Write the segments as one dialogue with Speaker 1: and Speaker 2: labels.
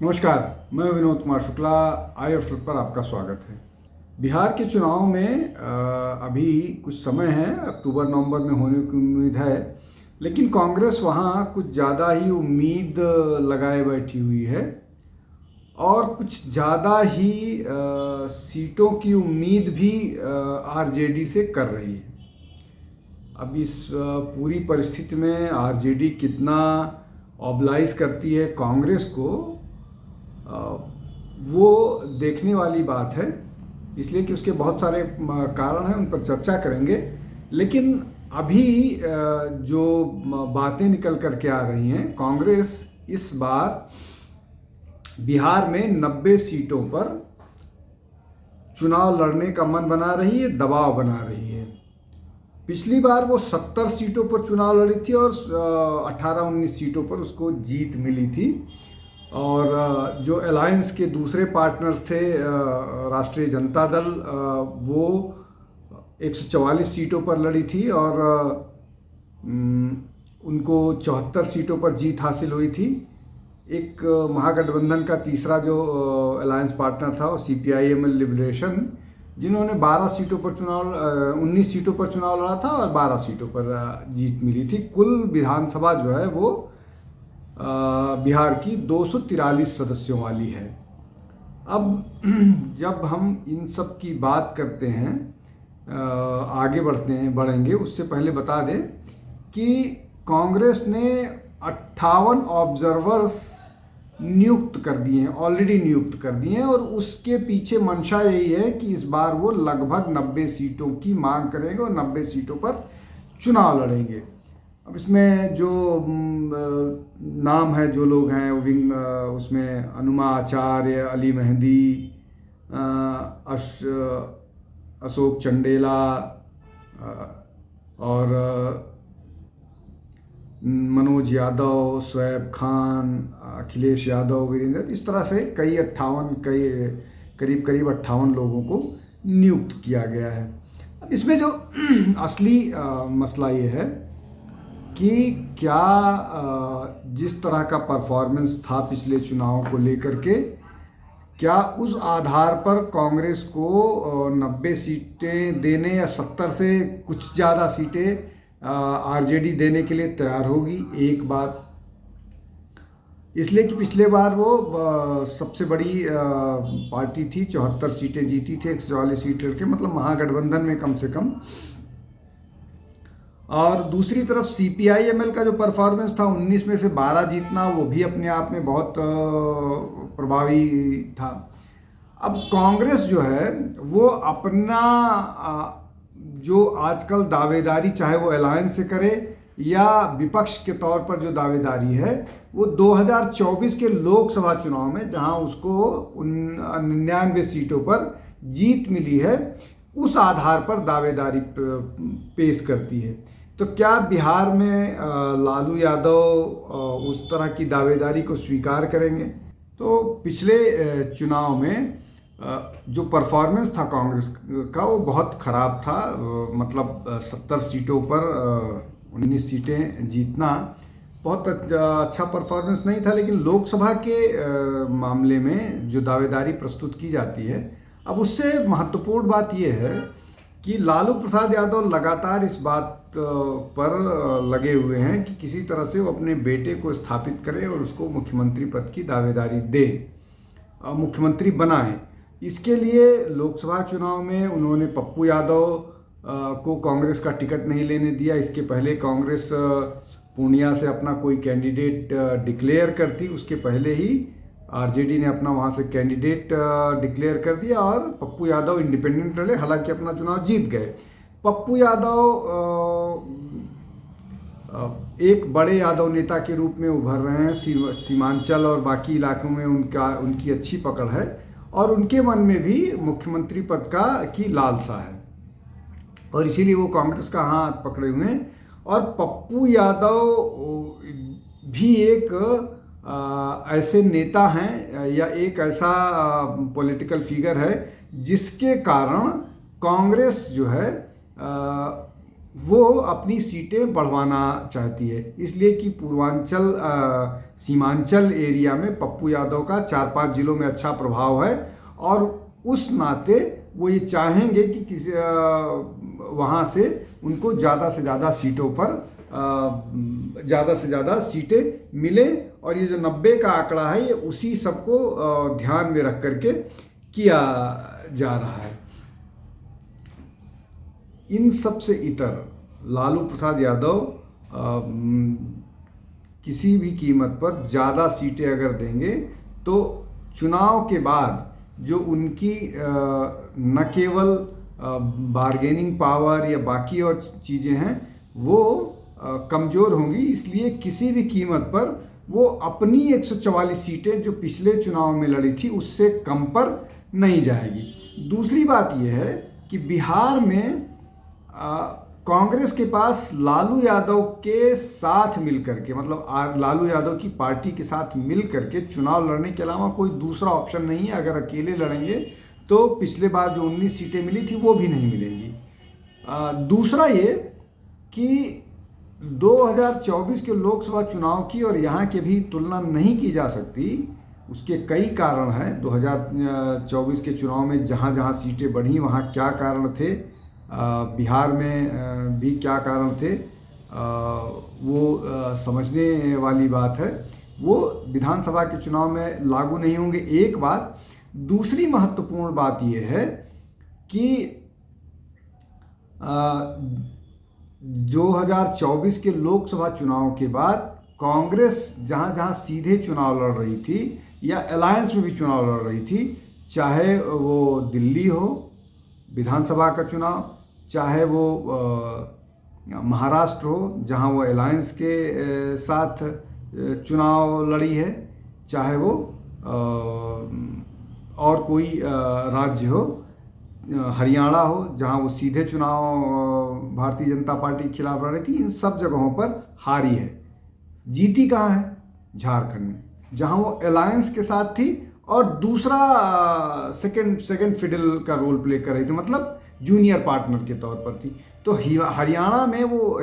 Speaker 1: नमस्कार, मैं विनोद कुमार शुक्ला। आई अवसर पर आपका स्वागत है। बिहार के चुनाव में अभी कुछ समय है, अक्टूबर नवंबर में होने की उम्मीद है, लेकिन कांग्रेस वहाँ कुछ ज़्यादा ही उम्मीद लगाए बैठी हुई है और कुछ ज़्यादा ही सीटों की उम्मीद भी आरजेडी से कर रही है। अब इस पूरी परिस्थिति में आरजेडी कितना ऑबलाइज करती है कांग्रेस को, वो देखने वाली बात है, इसलिए कि उसके बहुत सारे कारण हैं, उन पर चर्चा करेंगे। लेकिन अभी जो बातें निकल कर के आ रही हैं, कांग्रेस इस बार बिहार में 90 सीटों पर चुनाव लड़ने का मन बना रही है, दबाव बना रही है। पिछली बार वो 70 सीटों पर चुनाव लड़ी थी और 18-19 सीटों पर उसको जीत मिली थी। और जो अलायंस के दूसरे पार्टनर्स थे, राष्ट्रीय जनता दल, वो 144 सीटों पर लड़ी थी और उनको 74 सीटों पर जीत हासिल हुई थी। एक महागठबंधन का तीसरा जो अलायंस पार्टनर था वो CPI-ML लिबरेशन, जिन्होंने 12 सीटों पर 19 सीटों पर चुनाव लड़ा था और 12 सीटों पर जीत मिली थी। कुल विधानसभा जो है वो बिहार की 243 सदस्यों वाली है। अब जब हम इन सब की बात करते हैं, आगे बढ़ेंगे, उससे पहले बता दें कि कांग्रेस ने 58 ऑब्जर्वर्स नियुक्त कर दिए हैं, ऑलरेडी नियुक्त कर दिए हैं, और उसके पीछे मंशा यही है कि इस बार वो लगभग 90 सीटों की मांग करेंगे और 90 सीटों पर चुनाव लड़ेंगे। अब इसमें जो नाम है, जो लोग हैं उसमें अनुमा आचार्य, अली मेहंदी, अशोक चंडेला और मनोज यादव, शोएब खान, अखिलेश यादव, वीरेंद्र, इस तरह से करीब 58 लोगों को नियुक्त किया गया है। अब इसमें जो असली मसला ये है कि क्या जिस तरह का परफॉर्मेंस था पिछले चुनाव को लेकर के, क्या उस आधार पर कांग्रेस को 90 सीटें देने या 70 से कुछ ज़्यादा सीटें आरजेडी देने के लिए तैयार होगी? एक बात इसलिए कि पिछले बार वो सबसे बड़ी पार्टी थी, 74 सीटें जीती थी 144 सीट लड़के, मतलब महागठबंधन में कम से कम। और दूसरी तरफ CPI-ML का जो परफॉर्मेंस था, 19 में से 12 जीतना, वो भी अपने आप में बहुत प्रभावी था। अब कांग्रेस जो है वो अपना जो आजकल दावेदारी, चाहे वो अलायंस से करे या विपक्ष के तौर पर जो दावेदारी है, वो 2024 के लोकसभा चुनाव में जहां उसको 99 सीटों पर जीत मिली है, उस आधार पर दावेदारी पेश करती है। तो क्या बिहार में लालू यादव उस तरह की दावेदारी को स्वीकार करेंगे? तो पिछले चुनाव में जो परफॉर्मेंस था कांग्रेस का, वो बहुत ख़राब था। मतलब 70 सीटों पर 19 सीटें जीतना बहुत अच्छा परफॉर्मेंस नहीं था, लेकिन लोकसभा के मामले में जो दावेदारी प्रस्तुत की जाती है, अब उससे महत्वपूर्ण बात यह है कि लालू प्रसाद यादव लगातार इस बात पर लगे हुए हैं कि किसी तरह से वो अपने बेटे को स्थापित करें और उसको मुख्यमंत्री पद की दावेदारी दें, मुख्यमंत्री बनाएं। इसके लिए लोकसभा चुनाव में उन्होंने पप्पू यादव को कांग्रेस का टिकट नहीं लेने दिया। इसके पहले कांग्रेस पूर्णिया से अपना कोई कैंडिडेट डिक्लेयर करती, उसके पहले ही आरजेडी ने अपना वहाँ से कैंडिडेट डिक्लेयर कर दिया और पप्पू यादव इंडिपेंडेंट लड़े, हालांकि अपना चुनाव जीत गए। पप्पू यादव एक बड़े यादव नेता के रूप में उभर रहे हैं। सीमांचल और बाकी इलाकों में उनकी अच्छी पकड़ है और उनके मन में भी मुख्यमंत्री पद की लालसा है और इसीलिए वो कांग्रेस का हाथ पकड़े हुए हैं। और पप्पू यादव भी एक ऐसे नेता हैं या एक ऐसा पॉलिटिकल फिगर है जिसके कारण कांग्रेस जो है वो अपनी सीटें बढ़वाना चाहती है, इसलिए कि पूर्वांचल सीमांचल एरिया में पप्पू यादव का 4-5 जिलों में अच्छा प्रभाव है, और उस नाते वो ये चाहेंगे कि किसी वहाँ से उनको ज़्यादा से ज़्यादा सीटों पर ज़्यादा से ज़्यादा सीटें मिले। और ये जो 90 का आंकड़ा है, ये उसी सबको ध्यान में रख करके किया जा रहा है। इन सब से इतर लालू प्रसाद यादव किसी भी कीमत पर ज़्यादा सीटें अगर देंगे तो चुनाव के बाद जो उनकी न केवल बार्गेनिंग पावर या बाकी और चीज़ें हैं वो कमज़ोर होंगी, इसलिए किसी भी कीमत पर वो अपनी 144 सीटें जो पिछले चुनाव में लड़ी थी उससे कम पर नहीं जाएगी। दूसरी बात यह है कि बिहार में कांग्रेस के पास लालू यादव के साथ मिलकर के, मतलब लालू यादव की पार्टी के साथ मिलकर के चुनाव लड़ने के अलावा कोई दूसरा ऑप्शन नहीं है। अगर अकेले लड़ेंगे तो पिछले बार जो 19 सीटें मिली थी वो भी नहीं मिलेंगी। दूसरा ये कि 2024 के लोकसभा चुनाव की और यहाँ के भी तुलना नहीं की जा सकती। उसके कई कारण हैं। 2024 के चुनाव में जहाँ जहाँ सीटें बढ़ी वहाँ क्या कारण थे, बिहार में भी क्या कारण थे, वो समझने वाली बात है। वो विधानसभा के चुनाव में लागू नहीं होंगे, एक बात। दूसरी महत्वपूर्ण बात यह है कि 2024 के लोकसभा चुनाव के बाद कांग्रेस जहाँ जहाँ सीधे चुनाव लड़ रही थी या अलायंस में भी चुनाव लड़ रही थी, चाहे वो दिल्ली हो विधानसभा का चुनाव, चाहे वो महाराष्ट्र हो जहाँ वो अलायंस के साथ चुनाव लड़ी है, चाहे वो और कोई राज्य हो, हरियाणा हो जहाँ वो सीधे चुनाव भारतीय जनता पार्टी के खिलाफ लड़ रही थी, इन सब जगहों पर हारी है। जीती कहाँ है? झारखंड में, जहाँ वो अलायंस के साथ थी और दूसरा सेकंड फिडल का रोल प्ले कर रही थी, मतलब जूनियर पार्टनर के तौर पर थी। तो हरियाणा में वो,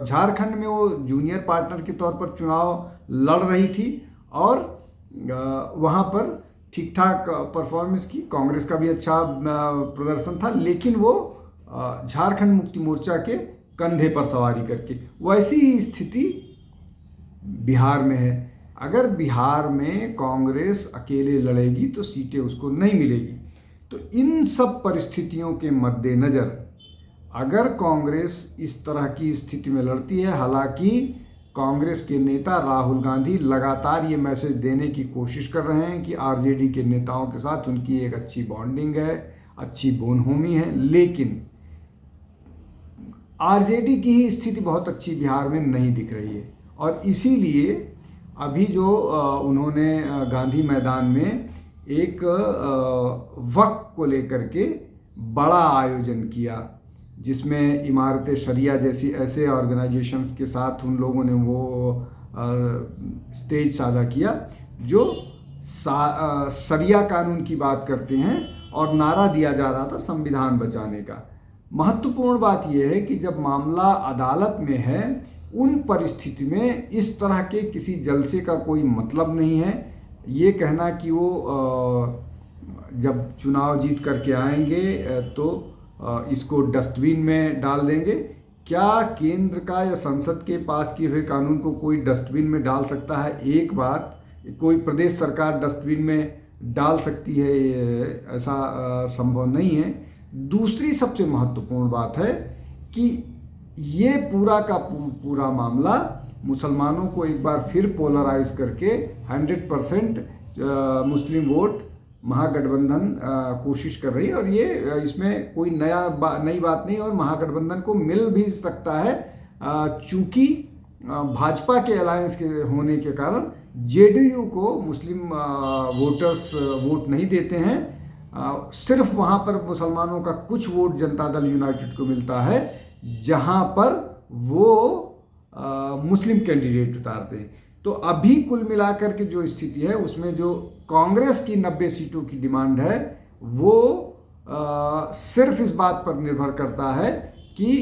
Speaker 1: झारखंड में वो जूनियर पार्टनर के तौर पर चुनाव लड़ रही थी और वहाँ पर ठीक ठाक परफॉर्मेंस की, कांग्रेस का भी अच्छा प्रदर्शन था, लेकिन वो झारखंड मुक्ति मोर्चा के कंधे पर सवारी करके। वैसी ही स्थिति बिहार में है। अगर बिहार में कांग्रेस अकेले लड़ेगी तो सीटें उसको नहीं मिलेगी। तो इन सब परिस्थितियों के मद्देनज़र अगर कांग्रेस इस तरह की स्थिति में लड़ती है, हालांकि कांग्रेस के नेता राहुल गांधी लगातार ये मैसेज देने की कोशिश कर रहे हैं कि आरजेडी के नेताओं के साथ उनकी एक अच्छी बॉन्डिंग है, अच्छी बोनहोमी है, लेकिन आरजेडी की ही स्थिति बहुत अच्छी बिहार में नहीं दिख रही है। और इसीलिए अभी जो उन्होंने गांधी मैदान में एक वक्फ को लेकर के बड़ा आयोजन किया, जिसमें इमारत शरिया जैसी ऐसे ऑर्गेनाइजेशंस के साथ उन लोगों ने वो स्टेज साझा किया जो शरिया कानून की बात करते हैं, और नारा दिया जा रहा था संविधान बचाने का। महत्वपूर्ण बात यह है कि जब मामला अदालत में है, उन परिस्थिति में इस तरह के किसी जलसे का कोई मतलब नहीं है। ये कहना कि वो जब चुनाव जीत करके आएंगे तो इसको डस्टबिन में डाल देंगे, क्या केंद्र का या संसद के पास किए हुए कानून को कोई डस्टबिन में डाल सकता है? एक बात, कोई प्रदेश सरकार डस्टबिन में डाल सकती है, ऐसा संभव नहीं है। दूसरी सबसे महत्वपूर्ण बात है कि ये पूरा का पूरा मामला मुसलमानों को एक बार फिर पोलराइज करके 100% मुस्लिम वोट महागठबंधन कोशिश कर रही है, और ये इसमें कोई नई बात नहीं, और महागठबंधन को मिल भी सकता है, चूंकि भाजपा के अलायंस के होने के कारण जेडीयू को मुस्लिम वोटर्स वोट नहीं देते हैं। सिर्फ वहाँ पर मुसलमानों का कुछ वोट जनता दल यूनाइटेड को मिलता है, जहाँ पर वो मुस्लिम कैंडिडेट उतारते हैं। तो अभी कुल मिलाकर के जो स्थिति है उसमें जो कांग्रेस की 90 सीटों की डिमांड है वो सिर्फ इस बात पर निर्भर करता है कि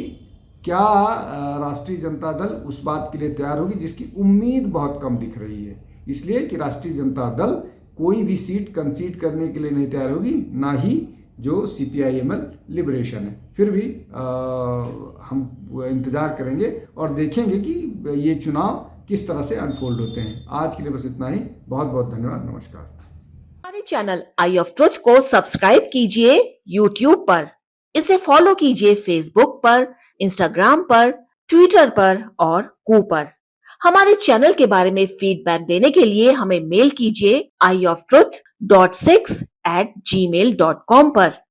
Speaker 1: क्या राष्ट्रीय जनता दल उस बात के लिए तैयार होगी जिसकी उम्मीद बहुत कम दिख रही है। इसलिए कि राष्ट्रीय जनता दल कोई भी सीट कंसीड करने के लिए नहीं तैयार होगी, ना ही जो CPI-ML लिबरेशन है। फिर भी हम इंतजार करेंगे और देखेंगे कि ये चुनाव किस तरह से अनफोल्ड होते हैं। आज के लिए बस इतना ही। बहुत बहुत धन्यवाद। नमस्कार।
Speaker 2: हमारे चैनल आई ऑफ ट्रुथ को सब्सक्राइब कीजिए YouTube पर, इसे फॉलो कीजिए Facebook पर, Instagram पर, Twitter पर और कू पर। हमारे चैनल के बारे में फीडबैक देने के लिए हमें मेल कीजिए ioftruth.6@gmail.com पर।